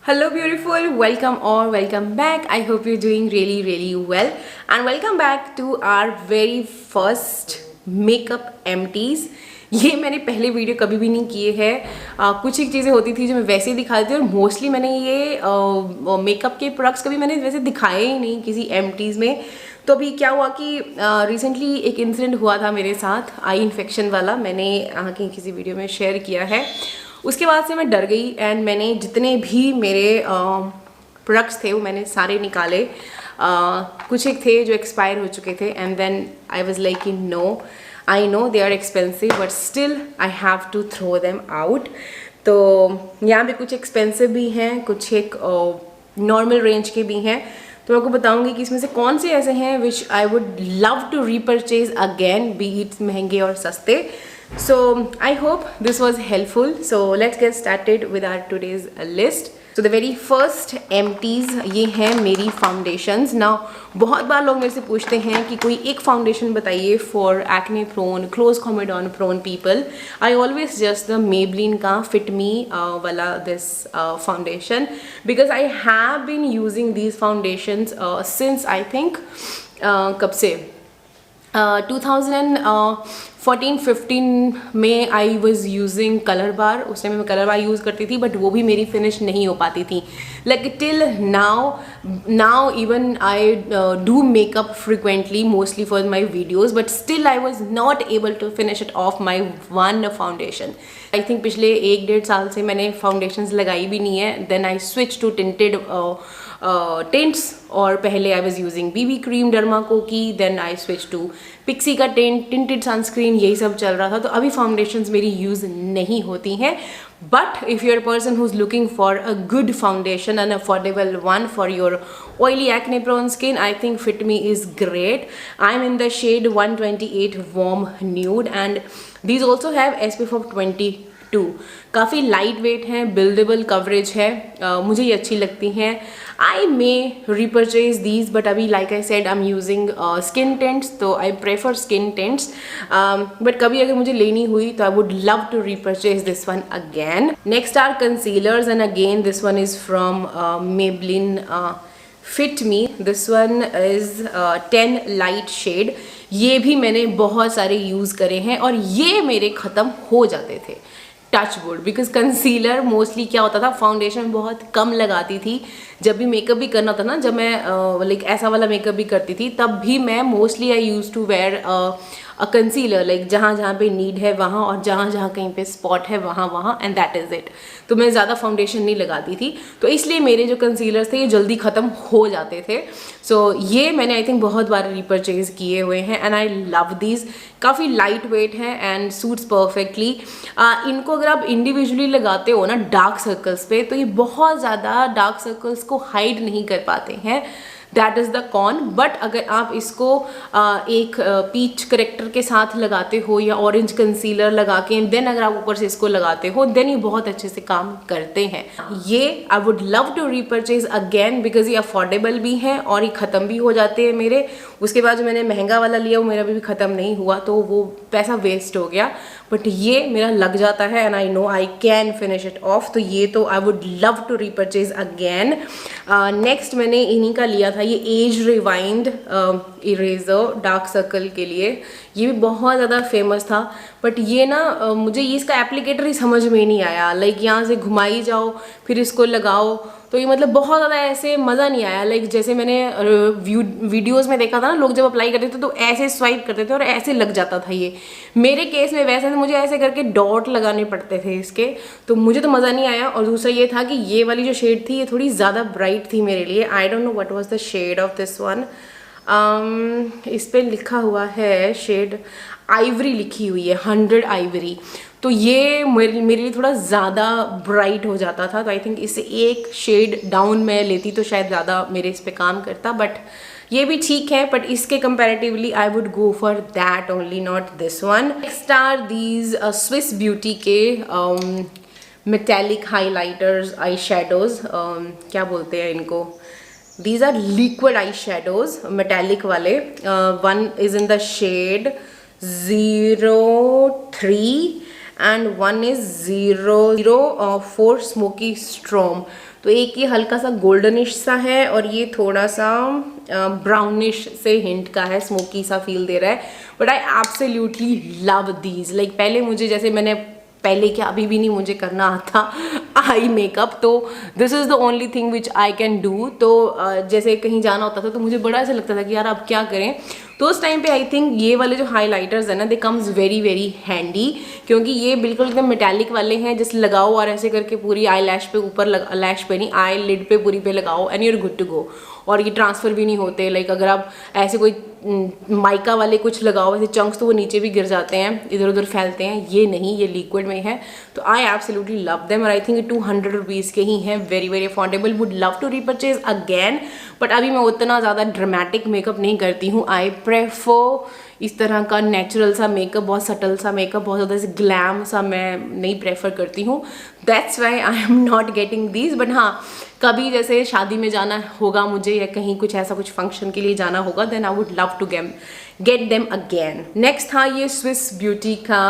Hello, beautiful. Welcome or welcome back. I hope you're doing really well. And welcome back to our very first makeup empties. ये मैंने पहले video कभी भी नहीं किए हैं। कुछ एक चीज़ें होती थी जो मैं वैसे ही दिखाती थी और मोस्टली मैंने ये मेकअप के प्रोडक्ट्स कभी मैंने वैसे दिखाए ही नहीं किसी एम्प्टीज़ में। तो अभी क्या हुआ कि रिसेंटली एक इंसिडेंट हुआ था मेरे साथ आई इन्फेक्शन वाला, मैंने की किसी वीडियो में शेयर किया है। उसके बाद से मैं डर गई एंड मैंने जितने भी मेरे प्रोडक्ट्स थे वो मैंने सारे निकाले। कुछ एक थे जो एक्सपायर हो चुके थे and then I was like no, I know they are expensive but still I have to throw them out. तो यहाँ पे कुछ एक्सपेंसिव भी हैं, कुछ एक नॉर्मल रेंज के भी हैं। तो मैं आपको बताऊंगी कि इसमें से कौन से ऐसे हैं which I would love to repurchase again, be it महंगे और सस्ते। So I hope this was helpful. So let's get started with our today's list. So the very first empties ये हैं मेरी foundations. Now बहुत बार लोग मेरे से पूछते हैं कि कोई एक foundation बताइए for acne prone, close comedone prone people. I always suggest the Maybelline का Fit Me वाला this foundation because I have been using these foundations since I think कब से 2014-15 में आई वॉज यूजिंग कलर बार। उस टाइम मैं colour बार use करती थी but वो भी मेरी फिनिश नहीं हो पाती थी। Like till now even I do makeup frequently mostly for my videos but still I was not able to finish it off my one foundation. I think पिछले 1-1.5 साल से मैंने फाउंडेशंस लगाई भी नहीं है। Then I switch to tinted tints और पहले I was using BB cream Dermaco की, then I switch to Pixi का टिंटेड सनस्क्रीन, यही सब चल रहा था। तो अभी फाउंडेशंस मेरी यूज़ नहीं होती हैं। But if you are person who is looking for a good foundation an affordable one for your oily acne prone skin, I think Fit Me is great. I'm in the shade 128 warm nude and these also have SPF of 22. काफ़ी light weight हैं, buildable coverage है, मुझे ये अच्छी लगती हैं। I may repurchase these but अभी like I said I am using skin tints, तो I prefer skin tints. But कभी अगर मुझे लेनी हुई तो I would love to repurchase this one again. Next are concealers and again this one is from Maybelline Fit Me. This one is 10 light shade. ये भी मैंने बहुत सारे यूज़ करे हैं और ये मेरे ख़त्म हो जाते थे, touch wood. Because concealer mostly क्या होता था, फाउंडेशन बहुत कम लगाती थी। जब भी मेकअप भी करना था ना, जब मैं लाइक ऐसा वाला मेकअप भी करती थी तब भी मैं mostly I used to wear a concealer, like जहाँ जहाँ पे नीड है वहाँ और जहाँ जहाँ कहीं पे स्पॉट है वहाँ एंड दैट इज़ इट। तो मैं ज़्यादा फाउंडेशन नहीं लगाती थी, तो इसलिए मेरे जो कंसीलर्स थे ये जल्दी ख़त्म हो जाते थे। सो ये मैंने आई थिंक बहुत बार रीपरचेज किए हुए हैं एंड आई लव दीज। काफ़ी लाइट वेट है एंड सूट्स परफेक्टली। इनको अगर आप इंडिविजुअली लगाते हो ना डार्क सर्कल्स पे, तो ये बहुत ज़्यादा डार्क सर्कल्स को हाइड नहीं कर पाते हैं, that is the con. But अगर आप इसको एक पीच करेक्टर के साथ लगाते हो या ऑरेंज कंसीलर लगा के देन अगर आप ऊपर से इसको लगाते हो देन ये बहुत अच्छे से काम करते हैं। ये I would love to repurchase again because ये अफोर्डेबल भी हैं और ये ख़त्म भी हो जाते हैं मेरे। उसके बाद जो मैंने महंगा वाला लिया वो मेरा भी ख़त्म नहीं हुआ, तो वो पैसा वेस्ट हो गया। बट ये मेरा लग जाता है and I know I can finish it off, तो ये तो I would love to repurchase again. Next मैंने इन्हीं का लिया था, ये age rewind eraser dark circle के लिए। ये भी बहुत ज़्यादा फेमस था बट ये ना मुझे ये इसका एप्लीकेटर ही समझ में नहीं आया। लाइक यहाँ से घुमाई जाओ फिर इसको लगाओ, तो ये मतलब बहुत ज़्यादा ऐसे मज़ा नहीं आया। लाइक जैसे मैंने वीडियोज़ में देखा था ना, लोग जब अप्लाई करते थे तो ऐसे स्वाइप करते थे और ऐसे लग जाता था। ये मेरे केस में वैसे तो मुझे ऐसे करके डॉट लगाने पड़ते थे इसके, तो मुझे तो मज़ा नहीं आया। और दूसरा ये था कि ये वाली जो शेड थी ये थोड़ी ज़्यादा ब्राइट थी मेरे लिए। I don't know what was the shade of this one. इस पर लिखा हुआ है शेड आइवरी लिखी हुई है, 100 आइवरी। तो ये मेरे लिए थोड़ा ज़्यादा ब्राइट हो जाता था, तो आई थिंक इससे एक शेड डाउन मैं लेती तो शायद ज़्यादा मेरे इस पे काम करता। बट ये भी ठीक है, बट इसके comparatively I would go for that only, not this one. Next are these Swiss beauty के मेटेलिक हाईलाइटर्स आई शेडोज़, क्या बोलते हैं इनको, these are liquid eyeshadows metallic वाले। one is in the shade 03 and one is 004 smoky storm। तो एक ये हल्का सा गोल्डनिश सा है और ये थोड़ा सा ब्राउनिश से हिंट का है, स्मोकी सा फील दे रहा है। But I absolutely love these. Like पहले मुझे, जैसे मैंने पहले क्या, अभी भी नहीं मुझे करना आता आई मेकअप, तो this is the only thing which I can do. तो जैसे कहीं जाना होता था तो मुझे बड़ा ऐसा लगता था कि यार अब क्या करें, तो उस टाइम पे आई थिंक ये वाले जो हाइलाइटर्स है ना, they comes very very handy, क्योंकि ये बिल्कुल एकदम मेटालिक वाले हैं, जैसे लगाओ और ऐसे करके पूरी आई लैश पे ऊपर लैश पे नहीं, आई लिड पे पूरी पे लगाओ and you are good to go. और ये ट्रांसफ़र भी नहीं होते। लाइक अगर आप ऐसे कोई माइका वाले कुछ लगाओ ऐसे चंक्स, तो वो नीचे भी गिर जाते हैं, इधर उधर फैलते हैं। ये नहीं, ये लिक्विड में है, तो आई एब्सोल्युटली लव देम। और आई थिंक 200 रुपीज़ के ही हैं, very very affordable. Would love to repurchase again, but अभी मैं उतना ज़्यादा ड्रामेटिक मेकअप नहीं करती हूँ। आई प्रेफर इस तरह का नेचुरल सा मेकअप, बहुत सटल सा मेकअप, बहुत ज़्यादा ग्लैम सा मैं नहीं प्रेफर करती हूँ। That's why I am not getting these. But हाँ, कभी जैसे शादी में जाना होगा मुझे, या कहीं कुछ ऐसा कुछ फंक्शन के लिए जाना होगा, then I would love to get them again. Next था ये स्विस ब्यूटी का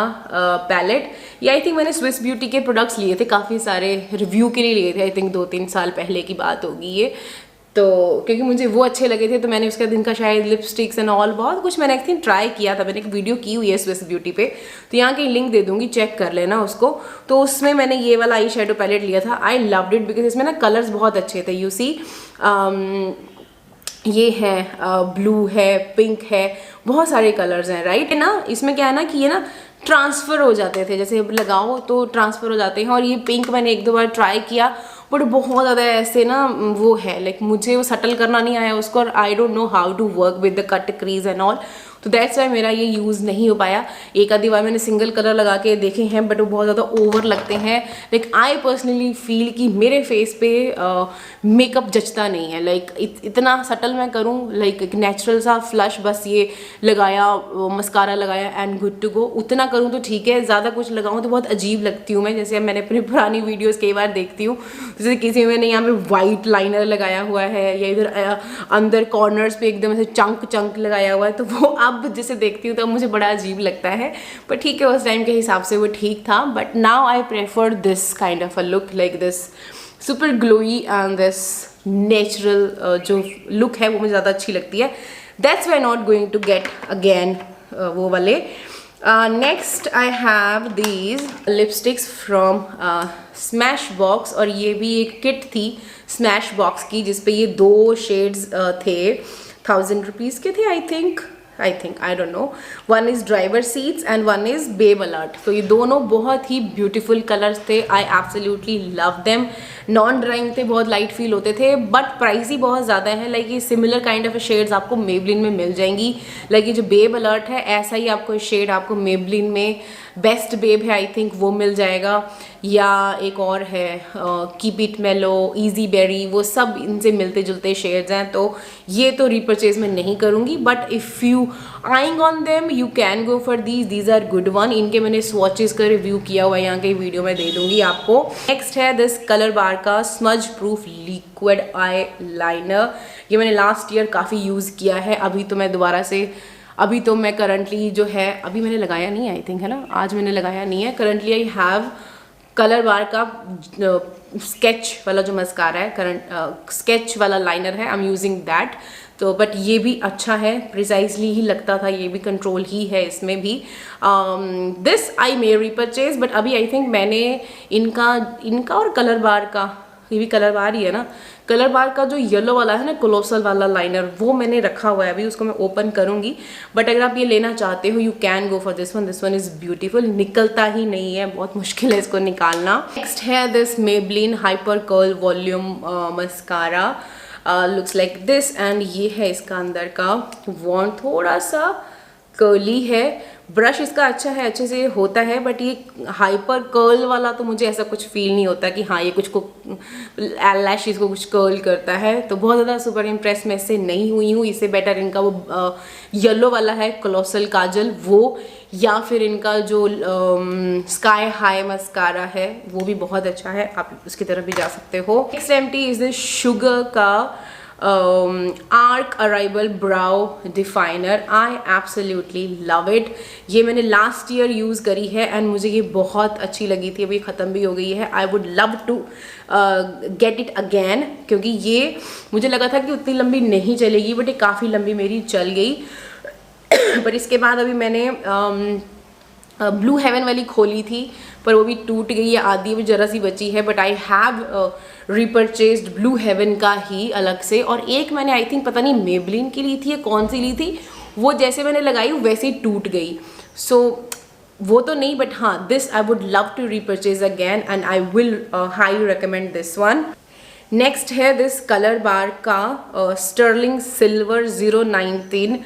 पैलेट। ये आई थिंक मैंने स्विस ब्यूटी के प्रोडक्ट्स लिए थे, काफ़ी सारे रिव्यू के लिए लिए थे। आई थिंक 2-3 साल पहले की बात होगी ये, तो क्योंकि मुझे वो अच्छे लगे थे, तो मैंने उसके दिन का शायद लिपस्टिक्स एंड ऑल बहुत कुछ मैंने आई थिंक ट्राई किया था। मैंने एक वीडियो की हुई है स्विस ब्यूटी पे, तो यहाँ की लिंक दे दूंगी, चेक कर लेना उसको। तो उसमें मैंने ये वाला आई शेडो पैलेट लिया था। आई लव्ड इट बिकॉज इसमें ना कलर्स बहुत अच्छे थे। यू सी ये है ब्लू है, पिंक है, बहुत सारे कलर्स हैं, राइट है ना। इसमें क्या है ना कि ये ना ट्रांसफ़र हो जाते थे, जैसे लगाओ तो ट्रांसफ़र हो जाते हैं। और ये पिंक मैंने 1-2 बार ट्राई किया, बट बहुत ज़्यादा ऐसे ना वो है, लाइक मुझे वो सटल करना नहीं आया उसको, और I don't know how to work with the cut crease and all, तो दैट्स वाई मेरा ये यूज़ नहीं हो पाया। एक आधी बार मैंने सिंगल कलर लगा के देखे हैं, बट वो बहुत ज़्यादा ओवर लगते हैं। लाइक आई पर्सनली फील कि मेरे फेस पे मेकअप जचता नहीं है। लाइक इतना सटल मैं करूँ, लाइक एक नेचुरल सा फ्लश बस ये लगाया, मस्कारा लगाया एंड गुड टू गो, उतना करूँ तो ठीक है। ज़्यादा कुछ लगाऊँ तो बहुत अजीब लगती हूँ मैं। जैसे मैंने अपनी पुरानी वीडियोज़ कई बार देखती हूँ, जैसे किसी में यहाँ पे वाइट लाइनर लगाया हुआ है, या इधर अंदर कॉर्नर्स पे एकदम ऐसे चंक लगाया हुआ है, तो वो अब जिसे देखती हूँ तो मुझे बड़ा अजीब लगता है। पर ठीक है, उस टाइम के हिसाब से वो ठीक था। But now I prefer this kind of a look, like this super glowy and this natural जो लुक है वो मुझे ज़्यादा अच्छी लगती है। That's why not going to get again वो वाले। Next I have these lipsticks from Smashbox, और ये भी एक किट थी स्मैश बॉक्स की, जिसपे ये 2 शेड्स थे, 1000 रुपीज़ के थे I think, I don't know. One is driver seats and one is babe alert. तो ये दोनों बहुत ही beautiful colors थे. I absolutely love them. Non drawing थे, बहुत लाइट फील होते थे, बट प्राइस ही बहुत ज़्यादा है। लाइक ये सिमिलर काइंड ऑफ शेड्स आपको मेबलिन में मिल जाएंगी। लाइक ये जो बेब अलर्ट है, ऐसा ही आपको शेड आपको मेबलिन में बेस्ट बेब है आई थिंक वो मिल जाएगा, या एक और है कीप इट मेलो, इजी बेरी, वो सब इनसे मिलते जुलते शेड्स हैं। तो ये तो रीपरचेज में नहीं करूँगी, but if you eyeing on them you can go for these are good one. इनके मैंने स्वॉचेस का रिव्यू किया हुआ है, यहाँ के वीडियो में दे दूँगी आपको। नेक्स्ट है दिस कलर बार का smudge proof liquid eye liner. ये मैंने लास्ट ईयर काफ़ी यूज़ किया है, अभी तो मैं दोबारा से, अभी तो मैं करंटली जो है, अभी मैंने लगाया नहीं है आई थिंक, है ना, आज मैंने लगाया नहीं है। करंटली आई हैव कलर बार का स्केच वाला जो मस्कारा है, करंट स्केच वाला लाइनर है, आई एम यूजिंग दैट। तो बट ये भी अच्छा है, प्रिसाइजली ही लगता था, ये भी कंट्रोल ही है इसमें भी। This I may repurchase, but अभी आई थिंक मैंने इनका और कलर बार का, ये भी कलर बार ही है ना, कलर बार का जो येलो वाला है ना, कोलोसल वाला लाइनर, वो मैंने रखा हुआ है, अभी उसको मैं ओपन करूंगी। बट अगर आप ये लेना चाहते हो you can go for this one is beautiful. निकलता ही नहीं है, बहुत मुश्किल है इसको निकालना। नेक्स्ट है this Maybelline hyper curl volume mascara, looks like this, and ये है इसका अंदर का वॉन्ड, थोड़ा सा कर्ली है। ब्रश इसका अच्छा है, अच्छे से होता है, बट ये हाइपर कर्ल वाला तो मुझे ऐसा कुछ फील नहीं होता कि हाँ ये कुछ को लैशेस को कुछ कर्ल करता है। तो बहुत ज़्यादा सुपर इम्प्रेस मैं इससे नहीं हुई हूँ। इससे बेटर इनका वो येलो वाला है कोलोसल काजल, वो, या फिर इनका जो स्काई हाई मस्कारा है वो भी बहुत अच्छा है, आप उसकी तरफ भी जा सकते हो। Next empty is this Sugar का arch arrival brow definer. I absolutely love it. ये मैंने लास्ट ईयर यूज़ करी है एंड मुझे ये बहुत अच्छी लगी थी। अभी ख़त्म भी हो गई है। I would love to get it again, क्योंकि ये मुझे लगा था कि उतनी लंबी नहीं चलेगी, बट ये काफ़ी लंबी मेरी चल गई। पर इसके बाद अभी मैंने ब्लू हेवन वाली खोली थी, पर वो भी टूट गई है, आधी भी जरा सी बची है। But I have repurchased Blue Heaven का ही अलग से, और एक मैंने आई थिंक पता नहीं मेबलिन की ली थी या कौन सी ली थी, वो जैसे मैंने लगाई वैसे ही टूट गई। सो वो तो नहीं, बट हाँ, this I would love to repurchase again and I will highly recommend this one. Next है दिस कलर बार का स्टर्लिंग सिल्वर 019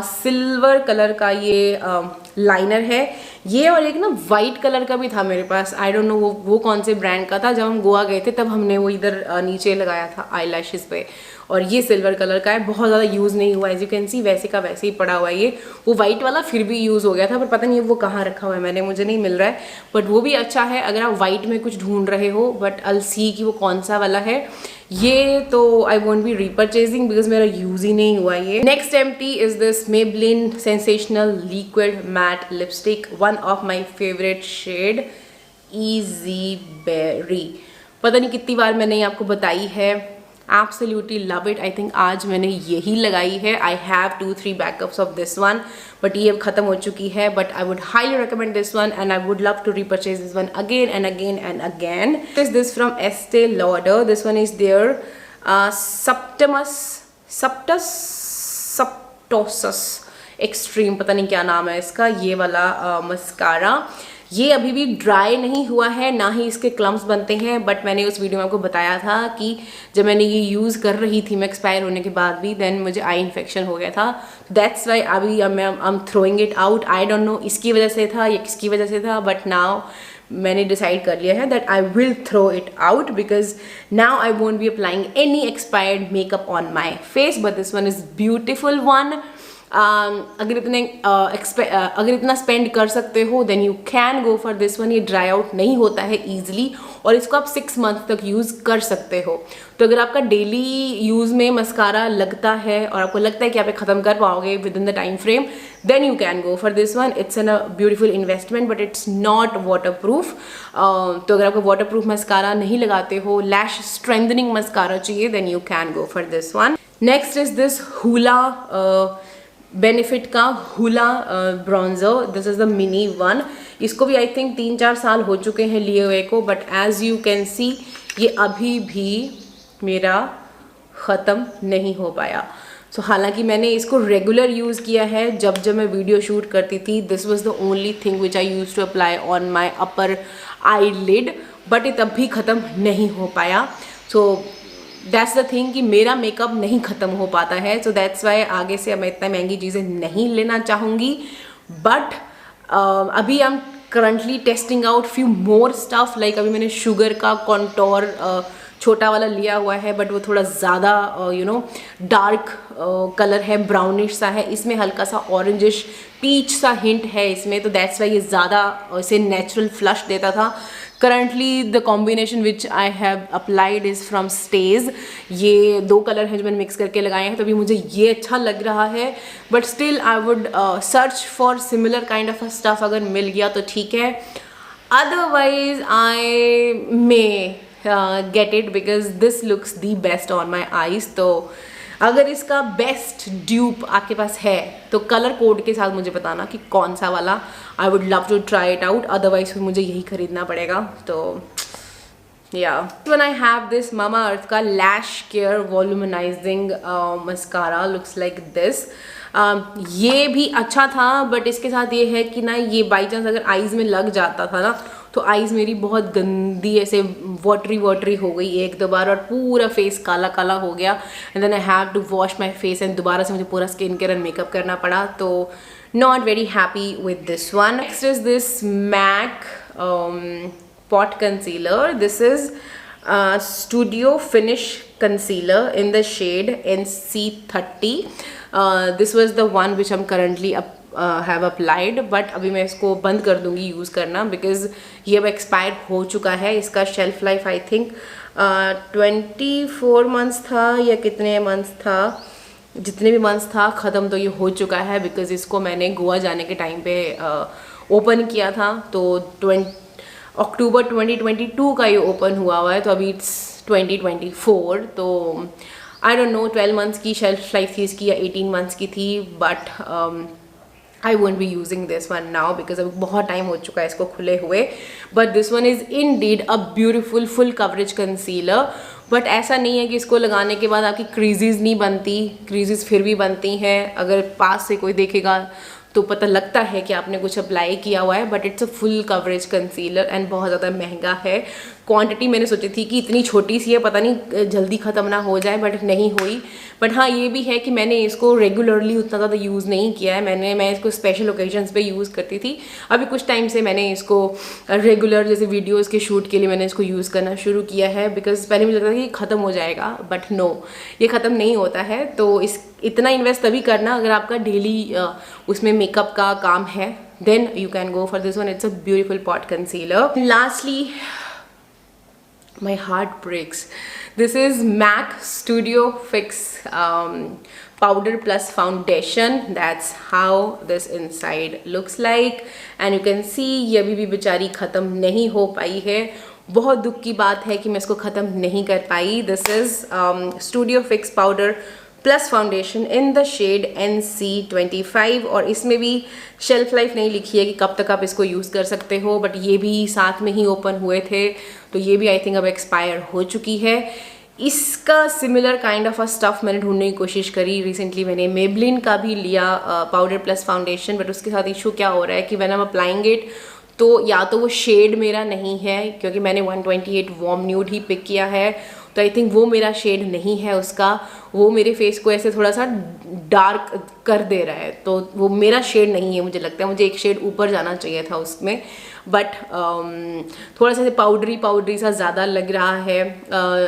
सिल्वर कलर का ये लाइनर है ये, और एक ना वाइट कलर का भी था मेरे पास। आई डोंट नो वो कौन से ब्रांड का था। जब हम गोवा गए थे तब हमने वो इधर नीचे लगाया था आई लैशेज़ पे, और ये सिल्वर कलर का है। बहुत ज़्यादा यूज़ नहीं हुआ, एज यू कैन सी वैसे का वैसे ही पड़ा हुआ है ये। वो वाइट वाला फिर भी यूज़ हो गया था, पर पता नहीं वो कहाँ रखा हुआ है मैंने, मुझे नहीं मिल रहा है। बट वो भी अच्छा है अगर आप वाइट में कुछ ढूंढ रहे हो, बट अल सी कि वो कौन सा वाला है। ये तो I won't be repurchasing because मेरा यूज ही नहीं हुआ ये। Next empty is this Maybelline sensational liquid matte lipstick, one of my favourite shade easy berry. पता नहीं कितनी बार मैंने ये आपको बताई है, absolutely love it. I think आज मैंने यही लगाई है। I have 2-3 backups of this one, but ये अब खत्म हो चुकी है। But I would highly recommend this one and I would love to repurchase this one again and again and again. Is this from Estee Lauder. This one is their sumptuous extreme, पता नहीं क्या नाम है इसका, ये वाला mascara. ये अभी भी ड्राई नहीं हुआ है, ना ही इसके क्लम्स बनते हैं। बट मैंने उस वीडियो में आपको बताया था कि जब मैंने ये यूज़ कर रही थी मैं एक्सपायर होने के बाद भी, देन मुझे आई इन्फेक्शन हो गया था। दैट्स वाई अभी I am throwing it out. I don't no इसकी वजह से था या किसकी वजह से था, बट नाउ मैंने डिसाइड कर लिया है that I will throw it out because now I won't be applying any expired makeup on my face. But this one is beautiful one. अगर इतना स्पेंड कर सकते हो then you can go for this one. ये dry out नहीं होता है easily, और इसको आप 6 मंथ तक यूज़ कर सकते हो। तो अगर आपका डेली यूज़ में मस्कारा लगता है और आपको लगता है कि आप ख़त्म कर पाओगे within the time frame, then you can go for this one. It's an a beautiful investment but it's not waterproof. तो अगर आपको वाटर प्रूफ मस्कारा नहीं लगाते हो, लैश स्ट्रेंथनिंग मस्कारा चाहिए, then you can go for this one. Next is this Hoola Benefit का Hoola bronzer. This is the mini one. इसको भी आई थिंक 3-4 साल हो चुके हैं लिए हुए को, but as you can see ये अभी भी मेरा ख़त्म नहीं हो पाया। सो हालांकि मैंने इसको रेगुलर यूज़ किया है जब मैं वीडियो शूट करती थी। This was the only thing which I use to apply on my upper eyelid, but ये तब भी ख़त्म नहीं हो पाया। सो दैट्स द थिंग कि मेरा मेकअप नहीं ख़त्म हो पाता है। सो दैट्स वाई आगे से मैं इतना महंगी चीज़ें नहीं लेना चाहूँगी। बट अभी I am currently testing out few more stuff. Like अभी मैंने शुगर का कॉन्टोर छोटा वाला लिया हुआ है, बट वो थोड़ा ज़्यादा डार्क कलर है, ब्राउनिश सा है। इसमें हल्का सा ऑरेंजिश पीच सा हिंट है इसमें, तो दैट्स वाई ये ज़्यादा इसे नेचुरल फ्लश देता था। Currently the combination which I have applied is from stage. ये 2 कलर हैं जो मैंने मिक्स करके लगाए हैं, तो अभी मुझे ये अच्छा लग रहा है। But still I would search for similar kind of stuff, अगर मिल गया तो ठीक है, otherwise I may get it because this looks the best on my eyes. तो अगर इसका बेस्ट ड्यूप आपके पास है तो कलर कोड के साथ मुझे बताना कि कौन सा वाला। I would love to try it out, otherwise फिर मुझे यही खरीदना पड़ेगा। तो या one I have this Mamaearth का lash care volumizing mascara, looks like this. ये भी अच्छा था, बट इसके साथ ये है कि ना, ये बाई चांस अगर आईज में लग जाता था ना, तो आईज मेरी बहुत गंदी ऐसे वाटरी हो गई 1-2 बार, और पूरा फेस काला काला हो गया। And then I have to wash my face and दोबारा से मुझे पूरा स्किन केयर एंड मेकअप करना पड़ा। तो not very happy with this one. Next is this MAC pot concealer. This is studio finish concealer in the shade NC30. This was the one which I'm currently have applied, but अभी मैं इसको बंद कर दूंगी use करना because ये अब expire हो चुका है। इसका shelf life I think 24 months था या कितने मंथ्स था, जितने भी मंथ्स था ख़त्म तो ये हो चुका है, बिकॉज़ इसको मैंने गोवा जाने के टाइम पे ओपन किया था। तो अक्टूबर 2022 का ये ओपन हुआ है, तो अभी इट्स 2024। तो आई डोंट नो 12 मंथ्स की शेल्फ लाइफ थी इसकी या 18 मंथ्स की थी, but I won't be using this one now because अभी बहुत टाइम हो चुका है इसको खुले हुए। But this one is indeed a beautiful full coverage concealer। But ऐसा नहीं है कि इसको लगाने के बाद आपकी क्रीजेस नहीं बनती, क्रीजेस फिर भी बनती हैं। अगर पास से कोई देखेगा तो पता लगता है कि आपने कुछ अप्लाई किया हुआ है, but it's a full coverage concealer and बहुत ज़्यादा महंगा है। क्वांटिटी मैंने सोची थी कि इतनी छोटी सी है, पता नहीं जल्दी ख़त्म ना हो जाए, बट नहीं हुई। बट हाँ, ये भी है कि मैंने इसको रेगुलरली उतना ज़्यादा यूज़ नहीं किया है। मैं इसको स्पेशल ओकेजन्स पे यूज़ करती थी। अभी कुछ टाइम से मैंने इसको रेगुलर जैसे वीडियोज़ के शूट के लिए मैंने इसको यूज़ करना शुरू किया है, बिकॉज पहले मुझे लगता था कि ख़त्म हो जाएगा, बट नो, ये ख़त्म नहीं होता है। तो इतना इन्वेस्ट तभी करना अगर आपका डेली उसमें मेकअप का काम है, then you can go for this one. It's a beautiful pot concealer. Lastly, my heart breaks. This is MAC Studio Fix powder plus foundation. That's how this inside looks like, and you can see ये अभी भी बेचारी ख़त्म नहीं हो पाई है। बहुत दुख की बात है कि मैं इसको ख़त्म नहीं कर पाई। This is Studio Fix powder plus foundation in the shade NC25, और इसमें भी शेल्फ लाइफ नहीं लिखी है कि कब तक आप इसको यूज़ कर सकते हो, बट ये भी साथ में ही ओपन हुए थे, तो ये भी आई थिंक अब एक्सपायर हो चुकी है। इसका similar kind of a stuff मैंने ढूंढने की कोशिश करी। रिसेंटली मैंने मेबलिन का भी लिया पाउडर प्लस फाउंडेशन, बट उसके साथ इशू क्या हो रहा है कि when I am applying it, तो या तो वो शेड मेरा नहीं है, क्योंकि मैंने 128 वार्म न्यूड ही पिक किया है, तो आई थिंक वो मेरा शेड नहीं है उसका, वो मेरे फेस को ऐसे थोड़ा सा डार्क कर दे रहा है, तो वो मेरा शेड नहीं है। मुझे लगता है मुझे एक शेड ऊपर जाना चाहिए था उसमें, बट थोड़ा सा पाउडरी सा ज़्यादा लग रहा है।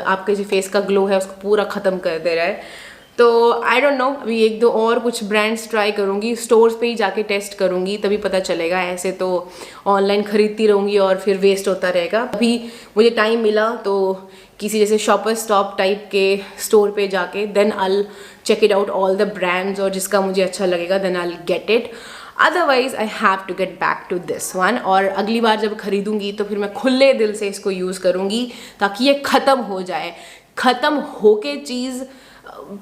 आपके जो फेस का ग्लो है उसको पूरा ख़त्म कर दे रहा है। तो आई डोंट नो, अभी एक दो और कुछ ब्रांड्स ट्राई करूँगी, स्टोर्स पे ही जाके टेस्ट करूँगी, तभी पता चलेगा। ऐसे तो ऑनलाइन ख़रीदती रहूँगी और फिर वेस्ट होता रहेगा। अभी मुझे टाइम मिला तो किसी जैसे शॉपर स्टॉप टाइप के स्टोर पे जाके then I check it out all the brands, और जिसका मुझे अच्छा लगेगा then I get it. Otherwise I have to get back to this one, और अगली बार जब खरीदूँगी तो फिर मैं खुले दिल से इसको यूज़ करूँगी ताकि ये ख़त्म हो जाए। ख़त्म होके चीज़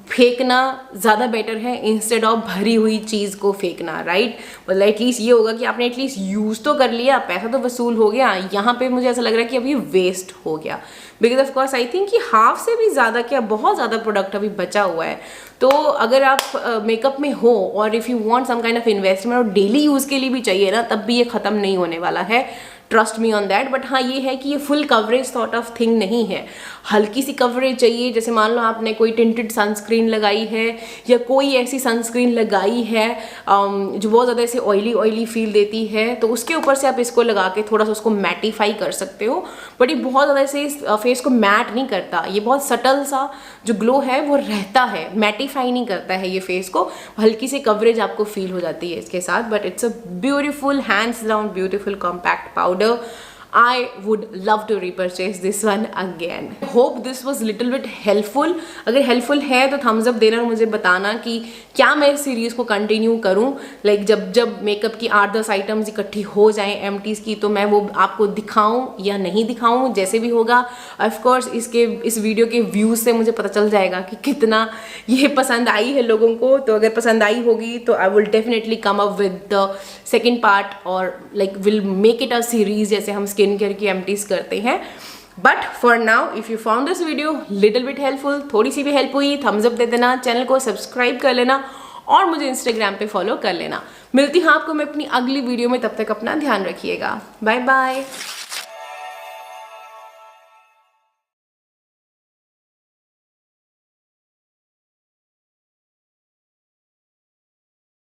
फेंकना ज़्यादा बेटर है इंस्टेड ऑफ भरी हुई चीज़ को फेंकना, राइट। मतलब एटलीस्ट ये होगा कि आपने एटलीस्ट यूज़ तो कर लिया, पैसा तो वसूल हो गया। यहाँ पे मुझे ऐसा लग रहा है कि अभी वेस्ट हो गया, because of course I think कि हाफ से भी ज़्यादा, क्या बहुत ज़्यादा प्रोडक्ट अभी बचा हुआ है। तो अगर आप मेकअप में हो और if you want some kind of investment और डेली यूज़ के लिए भी चाहिए ना, तब भी ये ख़त्म नहीं होने वाला है, trust me on that. But हाँ, ये है कि ये full coverage sort of thing नहीं है, हल्की सी कवरेज चाहिए। जैसे मान लो आपने कोई टिंटेड सनस्क्रीन लगाई है या कोई ऐसी सनस्क्रीन लगाई है जो बहुत ज़्यादा ऐसे ऑयली फील देती है, तो उसके ऊपर से आप इसको लगा के थोड़ा सा उसको मैटिफाई कर सकते हो। बट ये बहुत ज़्यादा ऐसे फेस को मैट नहीं करता, ये बहुत सटल सा जो ग्लो है वो रहता है, मैटिफाई नहीं करता है ये फेस को। हल्की सी कवरेज आपको फील हो जाती है इसके साथ, but it's a beautiful hands down beautiful compact powder. I would love to repurchase this one again. Hope this was little bit helpful. अगर helpful है तो thumbs up देना और मुझे बताना कि क्या मैं इस सीरीज़ को कंटिन्यू करूँ। लाइक जब मेकअप की 8-10 आइटम्स इकट्ठी हो जाएं एम्प्टीज़ की, तो मैं वो आपको दिखाऊं या नहीं दिखाऊं, जैसे भी होगा। ऑफ कोर्स इस वीडियो के व्यूज़ से मुझे पता चल जाएगा कि कितना ये पसंद आई है लोगों को। तो अगर पसंद आई होगी तो I will definitely come up with the second part, और like will make it a series जैसे हम स्किन केयर की एम्प्टीज़ करते हैं। But for now if you found this video little bit helpful, थोड़ी सी भी हेल्प हुई, थम्स अप दे देना, चैनल को सब्सक्राइब कर लेना और मुझे इंस्टाग्राम पे फॉलो कर लेना। मिलती हूँ आपको मैं अपनी अगली वीडियो में, तब तक अपना ध्यान रखिएगा। Bye bye.